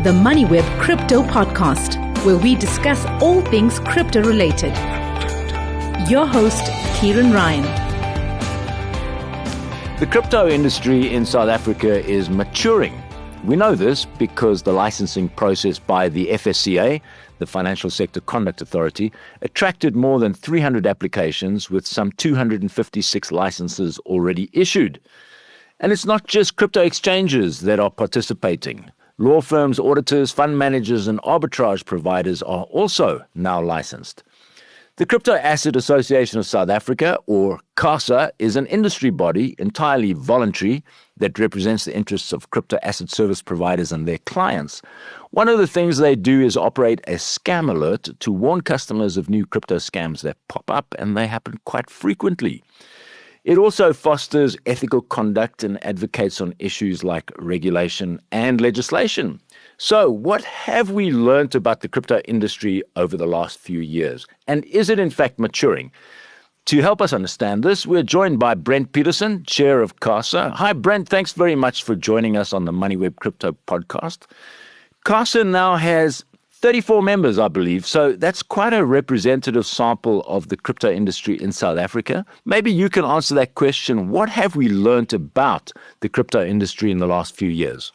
the Moneyweb Crypto Podcast, where we discuss all things crypto related. Your host, Kieran Ryan. The crypto industry in South Africa is maturing. We know this because the licensing process by the FSCA, the Financial Sector Conduct Authority, attracted more than 300 applications with some 256 licenses already issued. And it's not just crypto exchanges that are participating. Law firms, auditors, fund managers, and arbitrage providers are also now licensed. The Crypto Asset Association of South Africa, or CASA, is an industry body entirely voluntary that represents the interests of crypto asset service providers and their clients. One of the things they do is operate a scam alert to warn customers of new crypto scams that pop up, and they happen quite frequently. It also fosters ethical conduct and advocates on issues like regulation and legislation. So, what have we learned about the crypto industry over the last few years? And is it in fact maturing? To help us understand this, we're joined by Brent Peterson, Chair of CASA. Hi, Brent. Thanks very much for joining us on the Moneyweb Crypto Podcast. CASA now has 34 members, I believe, so that's quite a representative sample of the crypto industry in South Africa. Maybe you can answer that question. What have we learned about the crypto industry in the last few years?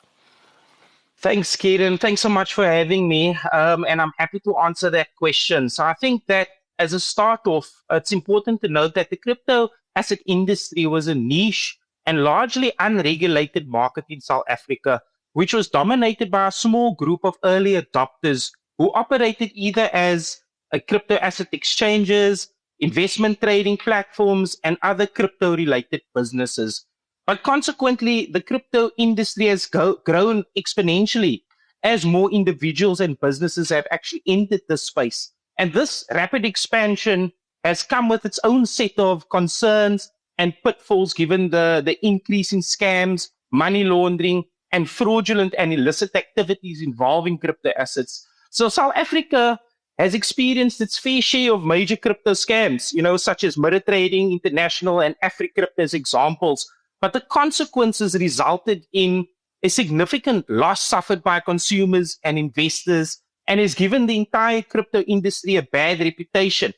Thanks, Kieran. Thanks so much for having me, and I'm happy to answer that question. So I think that as a start off, it's important to note that the crypto asset industry was a niche and largely unregulated market in South Africa, which was dominated by a small group of early adopters who operated either as crypto asset exchanges, investment trading platforms, and other crypto-related businesses. But consequently, the crypto industry has grown exponentially as more individuals and businesses have actually entered this space. And this rapid expansion has come with its own set of concerns and pitfalls given the increase in scams, money laundering, and fraudulent and illicit activities involving crypto assets. So South Africa has experienced its fair share of major crypto scams, such as Mirror Trading International and AfriCrypt as examples. But the consequences resulted in a significant loss suffered by consumers and investors and has given the entire crypto industry a bad reputation.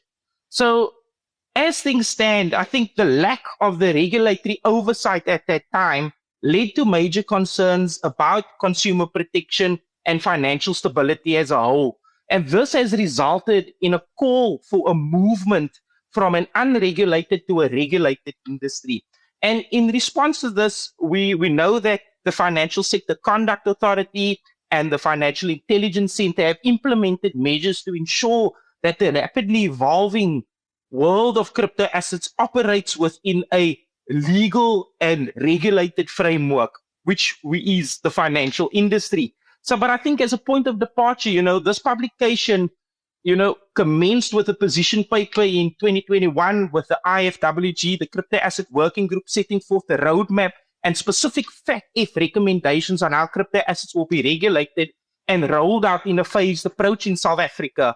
So as things stand, I think the lack of the regulatory oversight at that time led to major concerns about consumer protection and financial stability as a whole. And this has resulted in a call for a movement from an unregulated to a regulated industry. And in response to this, we know that the Financial Sector Conduct Authority and the Financial Intelligence Center have implemented measures to ensure that the rapidly evolving world of crypto assets operates within a legal and regulated framework, which is the financial industry. So, but I think as a point of departure, this publication, commenced with a position paper in 2021 with the IFWG, the Crypto Asset Working Group, setting forth a roadmap and specific FATF recommendations on how crypto assets will be regulated and rolled out in a phased approach in South Africa.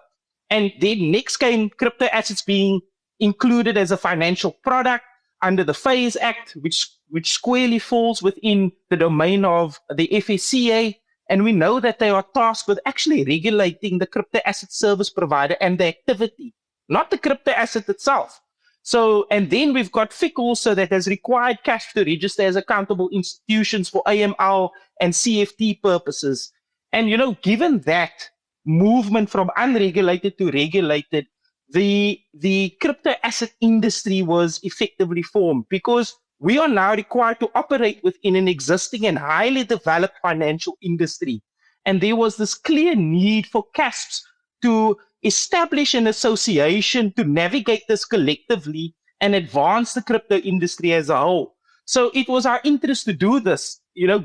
And then next came crypto assets being included as a financial product under the FASE Act, which squarely falls within the domain of the FSCA. And we know that they are tasked with actually regulating the crypto asset service provider and the activity, not the crypto asset itself. So, and then we've got FIC also that has required cash to register as accountable institutions for AML and CFT purposes. And, given that movement from unregulated to regulated, the crypto asset industry was effectively formed because we are now required to operate within an existing and highly developed financial industry. And there was this clear need for CASPs to establish an association to navigate this collectively and advance the crypto industry as a whole. So it was our interest to do this,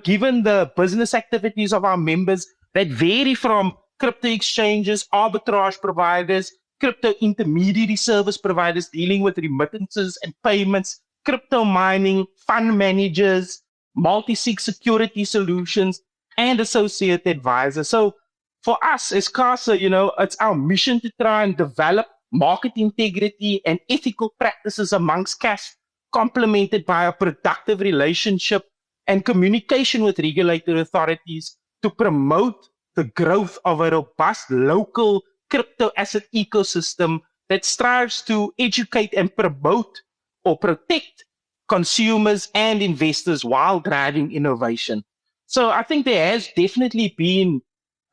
given the business activities of our members that vary from crypto exchanges, arbitrage providers, crypto intermediary service providers dealing with remittances and payments, crypto mining, fund managers, multi-sig security solutions, and associate advisors. So for us as CASA, it's our mission to try and develop market integrity and ethical practices amongst cash, complemented by a productive relationship and communication with regulatory authorities to promote the growth of a robust local crypto asset ecosystem that strives to educate and promote or protect consumers and investors while driving innovation. So I think there has definitely been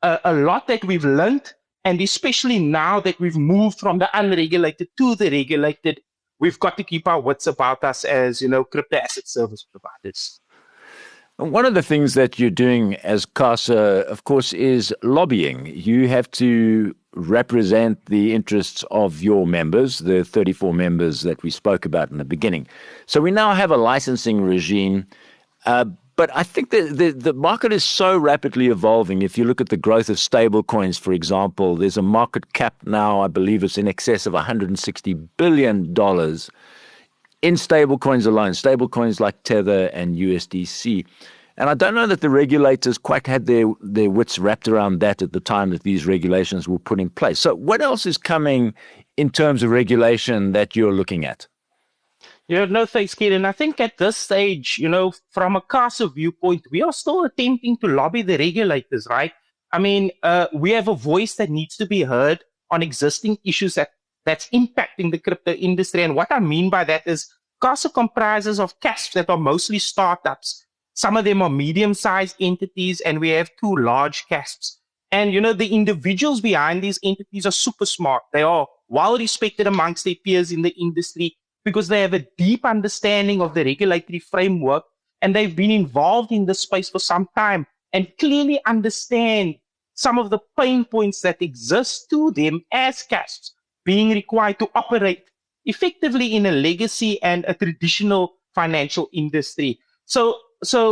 a lot that we've learned, and especially now that we've moved from the unregulated to the regulated, we've got to keep our wits about us as, crypto asset service providers. One of the things that you're doing as CASA, of course, is lobbying. You have to represent the interests of your members, the 34 members that we spoke about in the beginning. So we now have a licensing regime, but I think the market is so rapidly evolving. If you look at the growth of stable coins, for example, there's a market cap now, I believe it's in excess of $160 billion in stable coins alone, stable coins like Tether and USDC. And I don't know that the regulators quite had their wits wrapped around that at the time that these regulations were put in place. So what else is coming in terms of regulation that you're looking at? No, thanks, Keaton. I think at this stage, from a CASA viewpoint, we are still attempting to lobby the regulators, right? I mean, we have a voice that needs to be heard on existing issues that's impacting the crypto industry. And what I mean by that is CASA comprises of CASPs that are mostly startups. Some of them are medium-sized entities, and we have 2 large CASPs. And, the individuals behind these entities are super smart. They are well-respected amongst their peers in the industry because they have a deep understanding of the regulatory framework, and they've been involved in this space for some time and clearly understand some of the pain points that exist to them as CASPs being required to operate effectively in a legacy and a traditional financial industry. So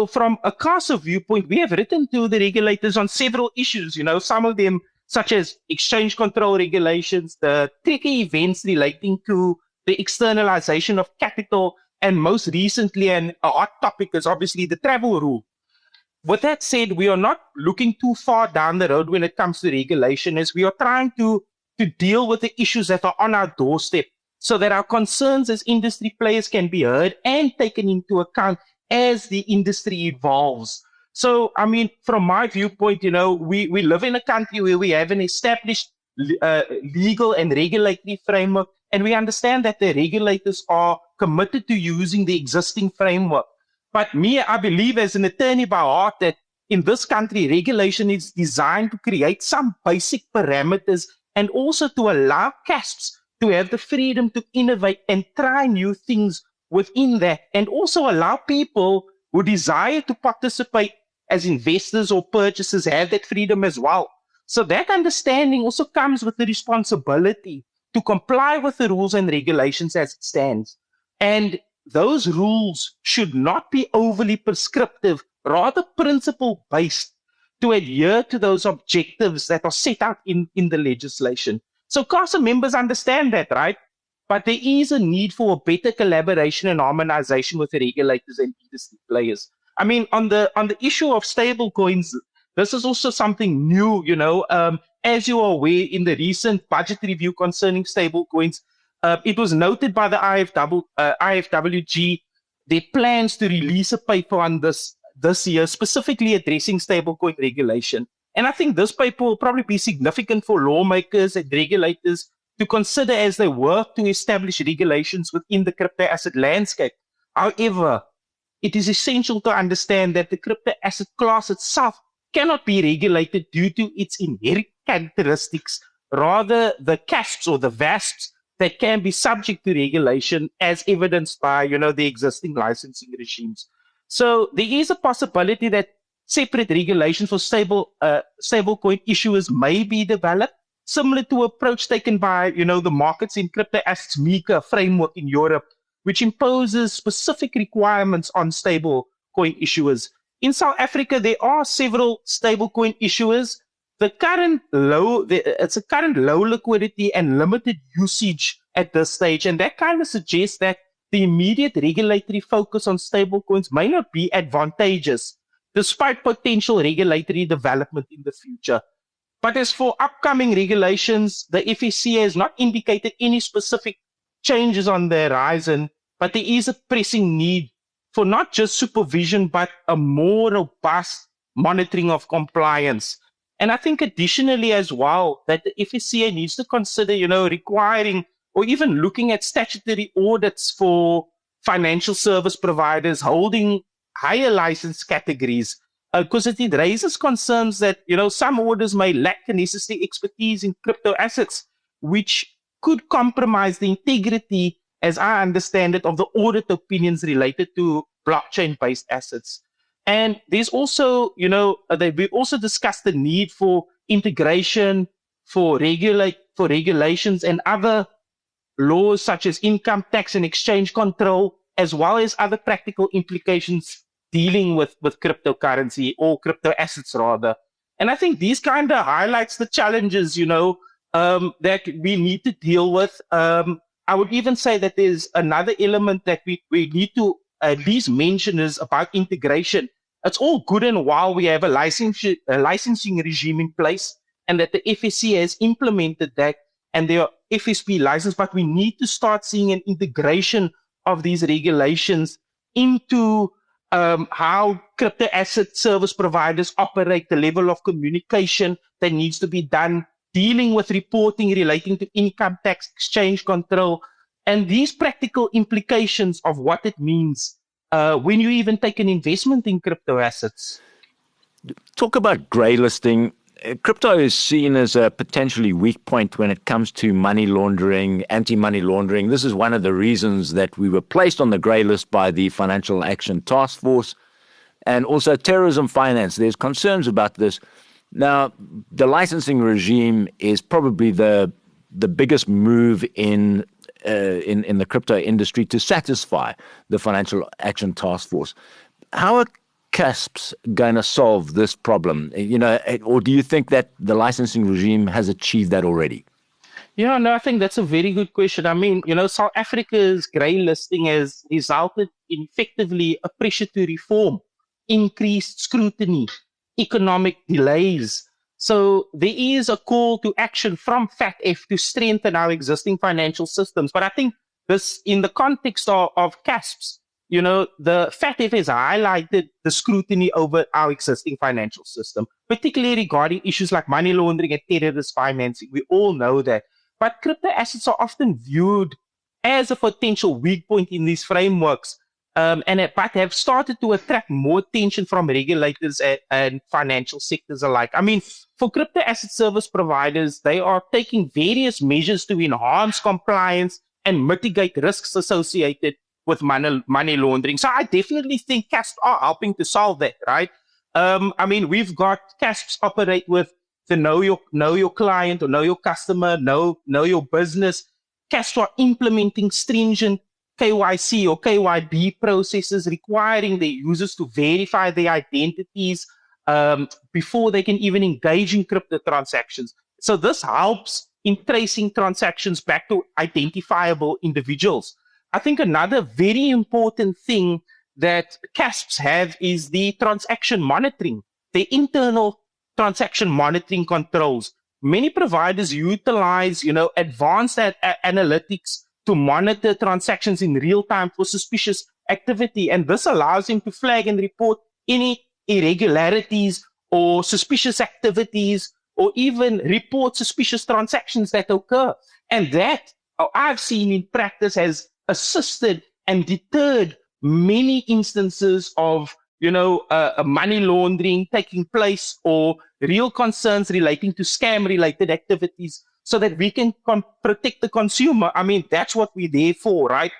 from a CASA viewpoint, we have written to the regulators on several issues, some of them such as exchange control regulations, the tricky events relating to the externalization of capital, and most recently, and a hot topic is obviously the travel rule. With that said, we are not looking too far down the road when it comes to regulation, as we are trying to deal with the issues that are on our doorstep so that our concerns as industry players can be heard and taken into account as the industry evolves. So, I mean, from my viewpoint, we live in a country where we have an established legal and regulatory framework, and we understand that the regulators are committed to using the existing framework. But I believe as an attorney by heart that in this country, regulation is designed to create some basic parameters and also to allow CASPs to have the freedom to innovate and try new things within that, and also allow people who desire to participate as investors or purchasers have that freedom as well. So that understanding also comes with the responsibility to comply with the rules and regulations as it stands. And those rules should not be overly prescriptive, rather principle-based, to adhere to those objectives that are set out in the legislation. So CASA members understand that, right? But there is a need for a better collaboration and harmonization with the regulators and industry players. I mean, on the issue of stable coins, this is also something new, as you are aware, in the recent budget review concerning stable coins, it was noted by the IFWG their plans to release a paper on this year, specifically addressing stablecoin regulation. And I think this paper will probably be significant for lawmakers and regulators to consider as they work to establish regulations within the crypto asset landscape. However, it is essential to understand that the crypto asset class itself cannot be regulated due to its inherent characteristics, rather the CASPs or the VASPs that can be subject to regulation as evidenced by, the existing licensing regimes. So there is a possibility that separate regulation for stablecoin issuers may be developed, similar to approach taken by, the markets in crypto assets MiCA framework in Europe, which imposes specific requirements on stablecoin issuers. In South Africa, there are several stablecoin issuers. It's a current low liquidity and limited usage at this stage, and that kind of suggests that the immediate regulatory focus on stablecoins may not be advantageous, despite potential regulatory development in the future. But as for upcoming regulations, the FSC has not indicated any specific changes on the horizon, but there is a pressing need for not just supervision, but a more robust monitoring of compliance. And I think additionally as well, that the FSCA needs to consider, requiring or even looking at statutory audits for financial service providers holding higher license categories, because it raises concerns that, some orders may lack the necessary expertise in crypto assets, which could compromise the integrity, as I understand it, of the audit opinions related to blockchain-based assets. And there's also, we also discussed the need for integration, for regulations and other laws such as income tax and exchange control, as well as other practical implications dealing with cryptocurrency or crypto assets rather. And I think these kind of highlights the challenges, that we need to deal with. I would even say that there's another element that we need to at least mention is about integration. It's all good and well we have a licensing regime in place and that the FSC has implemented that and their FSP license, but we need to start seeing an integration of these regulations into how crypto asset service providers operate, the level of communication that needs to be done, dealing with reporting relating to income tax, exchange control, and these practical implications of what it means when you even take an investment in crypto assets. Talk about grey listing. Crypto is seen as a potentially weak point when it comes to money laundering, anti-money laundering. This is one of the reasons that we were placed on the grey list by the Financial Action Task Force. And also terrorism finance. There's concerns about this. Now, the licensing regime is probably the biggest move in the crypto industry to satisfy the Financial Action Task Force. How are CASPs going to solve this problem? Or do you think that the licensing regime has achieved that already? Yeah, no, I think that's a very good question. I mean, South Africa's grey listing has resulted in effectively a pressure to reform, increased scrutiny, economic delays. So there is a call to action from FATF to strengthen our existing financial systems. But I think this, in the context of CASPs, the FATF has highlighted the scrutiny over our existing financial system, particularly regarding issues like money laundering and terrorist financing. We all know that. But crypto assets are often viewed as a potential weak point in these frameworks, but have started to attract more attention from regulators and financial sectors alike. I mean, for crypto asset service providers, they are taking various measures to enhance compliance and mitigate risks associated with money laundering. So I definitely think CASPs are helping to solve that, right? I mean, we've got CASPs operate with the know your client or know your customer, know your business. CASPs are implementing stringent KYC or KYB processes requiring the users to verify their identities before they can even engage in crypto transactions. So this helps in tracing transactions back to identifiable individuals. I think another very important thing that CASPs have is the transaction monitoring, the internal transaction monitoring controls. Many providers utilize, advanced analytics to monitor transactions in real time for suspicious activity. And this allows them to flag and report any irregularities or suspicious activities, or even report suspicious transactions that occur. And that, I've seen in practice, has assisted and deterred many instances of money laundering taking place or real concerns relating to scam related activities, so that we can protect the consumer. I mean, that's what we're there for, right?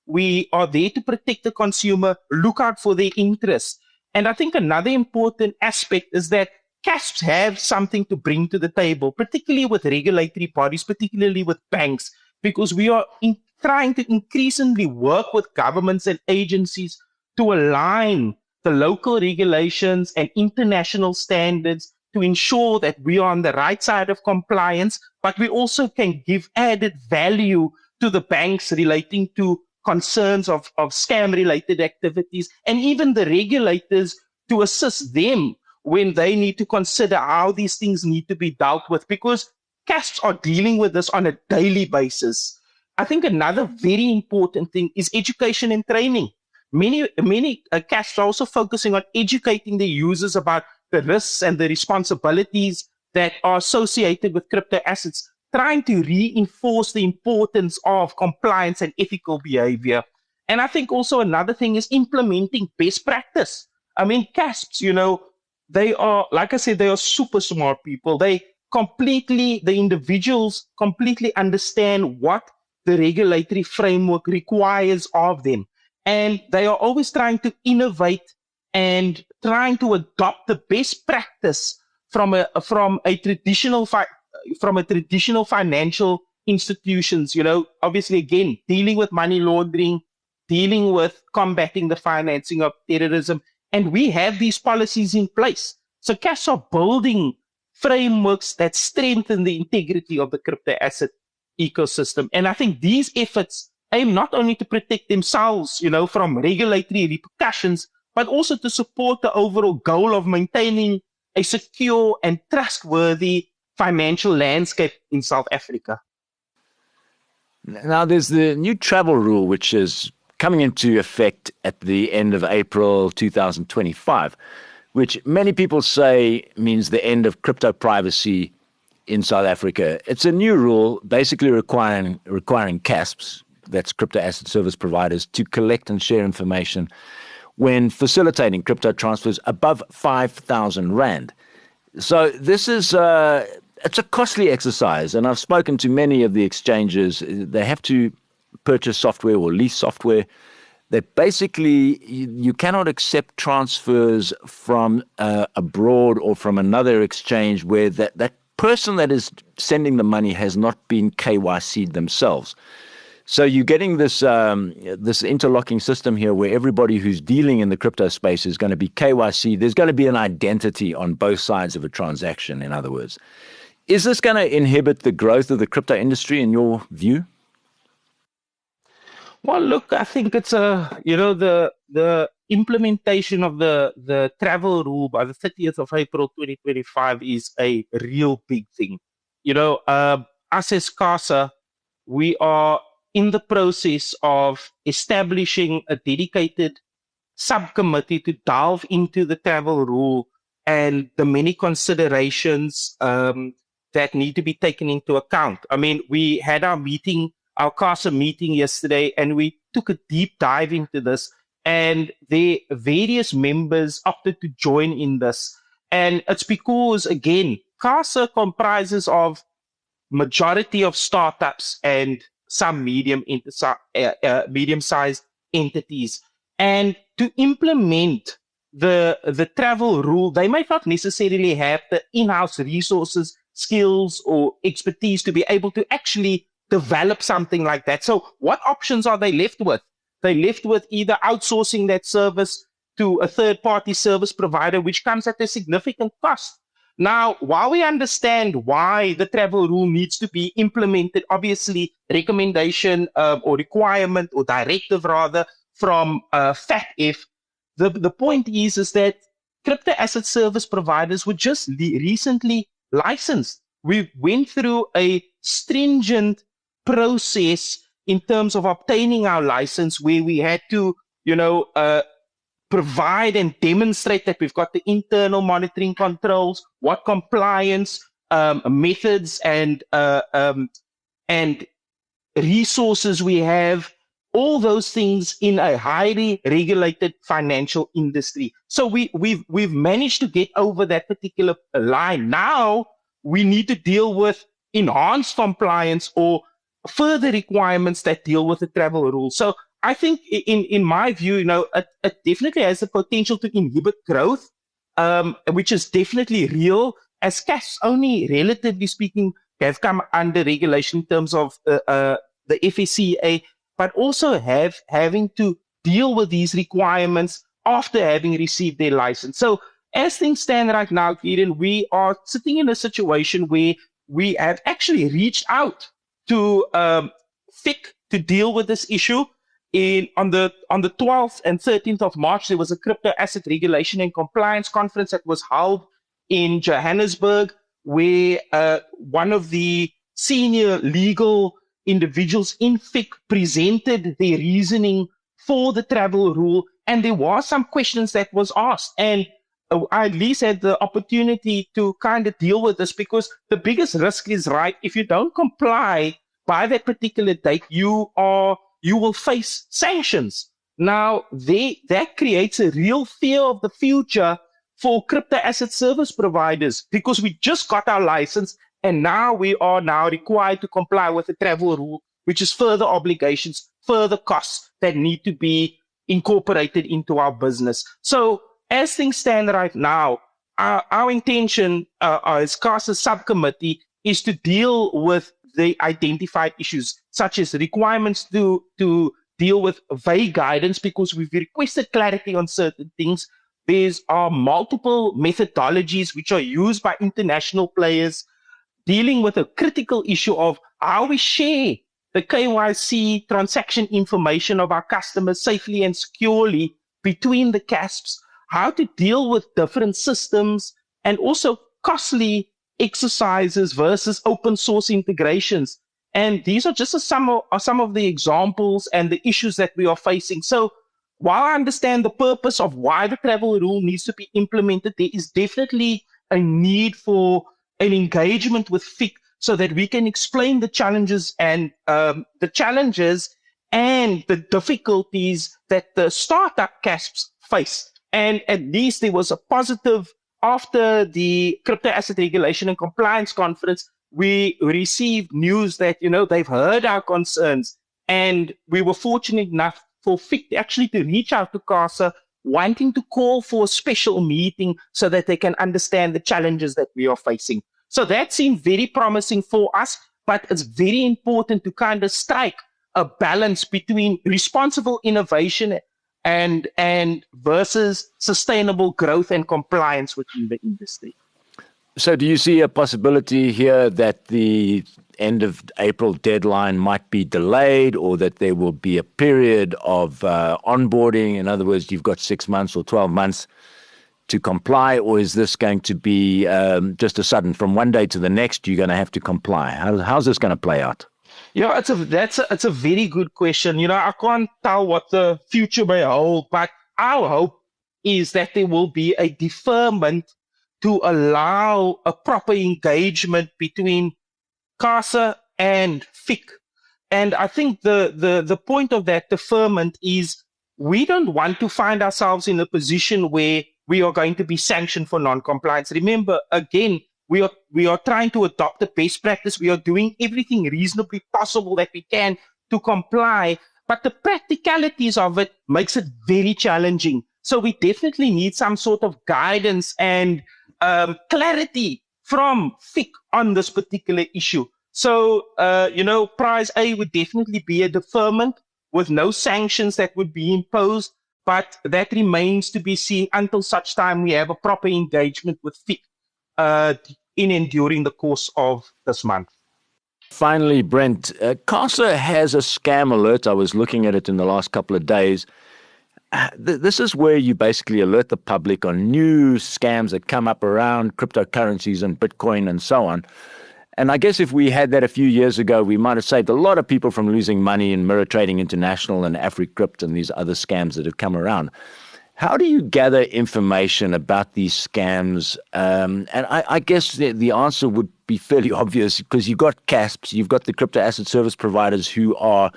We are there to protect the consumer, look out for their interests. And I think another important aspect is that CASPs have something to bring to the table, particularly with regulatory bodies, particularly with banks, because we are trying to increasingly work with governments and agencies to align the local regulations and international standards to ensure that we are on the right side of compliance, but we also can give added value to the banks relating to concerns of scam-related activities, and even the regulators to assist them when they need to consider how these things need to be dealt with, because CASPs are dealing with this on a daily basis. I think another very important thing is education and training. Many CASPs are also focusing on educating the users about the risks and the responsibilities that are associated with crypto assets, trying to reinforce the importance of compliance and ethical behavior. And I think also another thing is implementing best practice. I mean, CASPs, they are, like I said, they are super smart people. The individuals completely understand what the regulatory framework requires of them. And they are always trying to innovate and trying to adopt the best practice from a traditional financial institutions. Obviously, again, dealing with money laundering, dealing with combating the financing of terrorism, and we have these policies in place. So CAS are building frameworks that strengthen the integrity of the crypto asset ecosystem. And I think these efforts aim not only to protect themselves, from regulatory repercussions, but also to support the overall goal of maintaining a secure and trustworthy financial landscape in South Africa. Now, there's the new travel rule, which is coming into effect at the end of April 2025, which many people say means the end of crypto privacy in South Africa. It's a new rule basically requiring CASPs, that's crypto asset service providers, to collect and share information when facilitating crypto transfers above 5,000 Rand. So this is it's a costly exercise, and I've spoken to many of the exchanges. They have to purchase software or lease software. That basically you cannot accept transfers from abroad or from another exchange where that person that is sending the money has not been KYC'd themselves. So you're getting this interlocking system here where everybody who's dealing in the crypto space is going to be KYC. There's going to be an identity on both sides of a transaction, in other words. Is this going to inhibit the growth of the crypto industry in your view? Well, look, I think it's the implementation of the travel rule by the 30th of April 2025 is a real big thing. Us as CASA, we are in the process of establishing a dedicated subcommittee to delve into the travel rule and the many considerations that need to be taken into account. I mean, we had our CASA meeting yesterday, and we took a deep dive into this, and the various members opted to join in this. And it's because, again, CASA comprises of majority of startups and some medium-sized entities. And to implement the travel rule, they might not necessarily have the in-house resources, skills, or expertise to be able to actually develop something like that. So what options are they left with? They're left with either outsourcing that service to a third-party service provider, which comes at a significant cost. Now, while we understand why the travel rule needs to be implemented, obviously recommendation or requirement or directive rather from FATF, the point is that crypto asset service providers were just recently licensed. We went through a stringent process in terms of obtaining our license, where we had to, provide and demonstrate that we've got the internal monitoring controls, what compliance methods and resources we have, all those things in a highly regulated financial industry. So we've managed to get over that particular line. Now we need to deal with enhanced compliance or further requirements that deal with the travel rules. So I think, in my view, it definitely has the potential to inhibit growth, which is definitely real, as cash only, relatively speaking, have come under regulation in terms of the FSCA, but also having to deal with these requirements after having received their license. So as things stand right now, Kieran, we are sitting in a situation where we have actually reached out to FIC to deal with this issue. On the 12th and 13th of March, there was a crypto asset regulation and compliance conference that was held in Johannesburg, where one of the senior legal individuals in FIC presented their reasoning for the travel rule, and there were some questions that was asked. And I at least had the opportunity to kind of deal with this, because the biggest risk is, right, if you don't comply by that particular date, you will face sanctions. Now, that creates a real fear of the future for crypto asset service providers, because we just got our license and now we are now required to comply with the travel rule, which is further obligations, further costs that need to be incorporated into our business. So as things stand right now, our intention as CASA subcommittee is to deal with the identified issues, such as requirements to deal with vague guidance, because we've requested clarity on certain things. There's multiple methodologies which are used by international players, dealing with a critical issue of how we share the KYC transaction information of our customers safely and securely between the CASPs, how to deal with different systems, and also costly exercises versus open source integrations. And these are just some of the examples and the issues that we are facing. So while I understand the purpose of why the travel rule needs to be implemented, there is definitely a need for an engagement with FIC so that we can explain the challenges and the difficulties that the startup CASPs face. And at least there was a positive after the Crypto Asset Regulation and Compliance Conference. We received news that, they've heard our concerns, and we were fortunate enough for FIC actually to reach out to CASA, wanting to call for a special meeting so that they can understand the challenges that we are facing. So that seemed very promising for us, but it's very important to kind of strike a balance between responsible innovation and versus sustainable growth and compliance within the industry. So do you see a possibility here that the end of April deadline might be delayed, or that there will be a period of onboarding? In other words, you've got 6 months or 12 months to comply, or is this going to be just a sudden, from one day to the next, you're going to have to comply? How's this going to play out? Yeah, it's a very good question. I can't tell what the future may hold, but our hope is that there will be a deferment to allow a proper engagement between CASA and FIC. And I think the point of that deferment is we don't want to find ourselves in a position where we are going to be sanctioned for non-compliance. Remember, again, we are trying to adopt the best practice. We are doing everything reasonably possible that we can to comply, but the practicalities of it makes it very challenging. So we definitely need some sort of guidance and clarity from FIC on this particular issue. So, prize A would definitely be a deferment with no sanctions that would be imposed, but that remains to be seen until such time we have a proper engagement with FIC in and during the course of this month. Finally, Brent, CASA has a scam alert. I was looking at it in the last couple of days. This is where you basically alert the public on new scams that come up around cryptocurrencies and Bitcoin and so on. And I guess if we had that a few years ago, we might have saved a lot of people from losing money in Mirror Trading International and AfriCrypt and these other scams that have come around. How do you gather information about these scams? And I guess the answer would be fairly obvious, because you've got CASPs, you've got the crypto asset service providers who are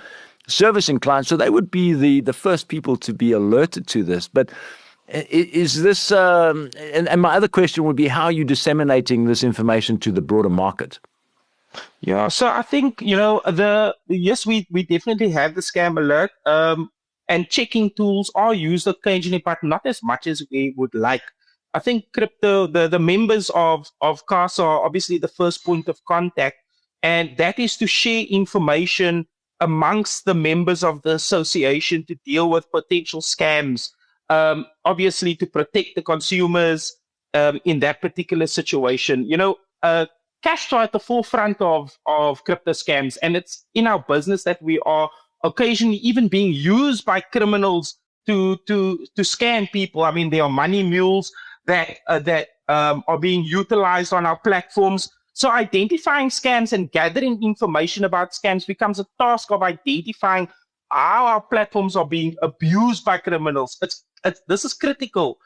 servicing clients, so they would be the first people to be alerted to this. But is this, and my other question would be, how are you disseminating this information to the broader market? Yeah, so I think, yes, we definitely have the scam alert, and checking tools are used occasionally, but not as much as we would like. I think the members of CASA are obviously the first point of contact, and that is to share information amongst the members of the association to deal with potential scams, obviously to protect the consumers in that particular situation. Cash are at the forefront of crypto scams, and it's in our business that we are occasionally even being used by criminals to scam people. I mean, there are money mules that are being utilized on our platforms. So identifying scams and gathering information about scams becomes a task of identifying how our platforms are being abused by criminals. This is critical.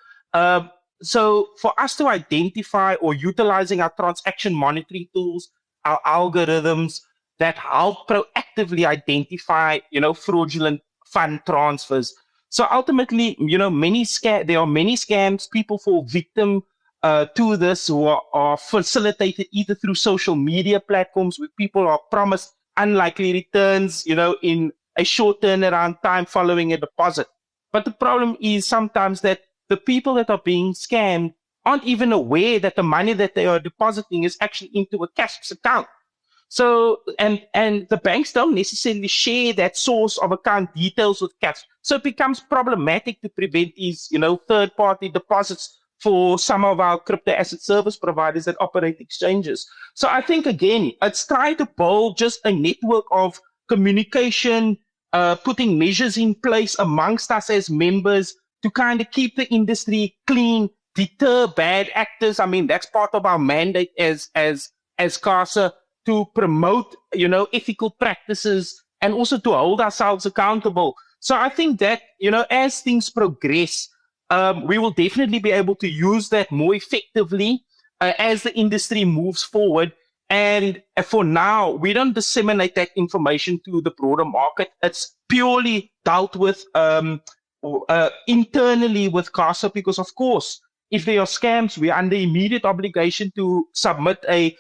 So for us to identify or utilizing our transaction monitoring tools, our algorithms that help proactively identify, fraudulent fund transfers. So ultimately, there are many scams. People fall victim to this who are facilitated either through social media platforms where people are promised unlikely returns, in a short turnaround time following a deposit. But the problem is sometimes that the people that are being scammed aren't even aware that the money that they are depositing is actually into a cash account. So, and the banks don't necessarily share that source of account details with cash. So it becomes problematic to prevent these, third-party deposits for some of our crypto asset service providers that operate exchanges. So I think, again, it's trying to build just a network of communication, putting measures in place amongst us as members to kind of keep the industry clean, deter bad actors. I mean, that's part of our mandate as CASA, to promote, ethical practices and also to hold ourselves accountable. So I think that, as things progress, we will definitely be able to use that more effectively as the industry moves forward. And for now, we don't disseminate that information to the broader market. It's purely dealt with internally with CASA, because, of course, if there are scams, we are under immediate obligation to submit a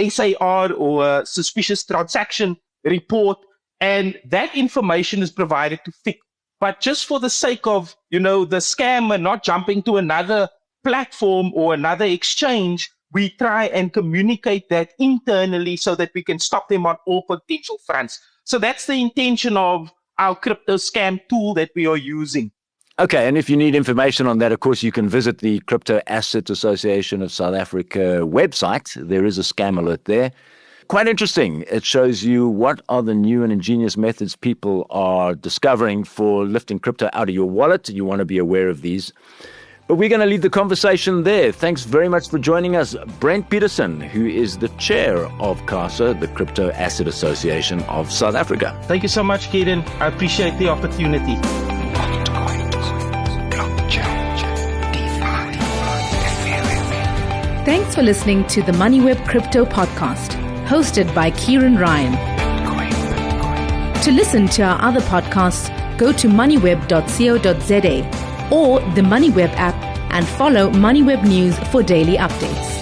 SAR or a suspicious transaction report, and that information is provided to FIC. But just for the sake of, the scammer not jumping to another platform or another exchange, we try and communicate that internally so that we can stop them on all potential fronts. So that's the intention of our crypto scam tool that we are using. Okay, and if you need information on that, of course, you can visit the Crypto Asset Association of South Africa website. There is a scam alert there. Quite interesting. It shows you what are the new and ingenious methods people are discovering for lifting crypto out of your wallet. You want to be aware of these. But we're going to leave the conversation there. Thanks very much for joining us, Brent Peterson, who is the chair of CASA, the Crypto Asset Association of South Africa. Thank you so much, Kaden. I appreciate the opportunity. Thanks for listening to the Moneyweb Crypto Podcast, hosted by Kieran Ryan. To listen to our other podcasts, go to moneyweb.co.za or the Moneyweb app and follow Moneyweb News for daily updates.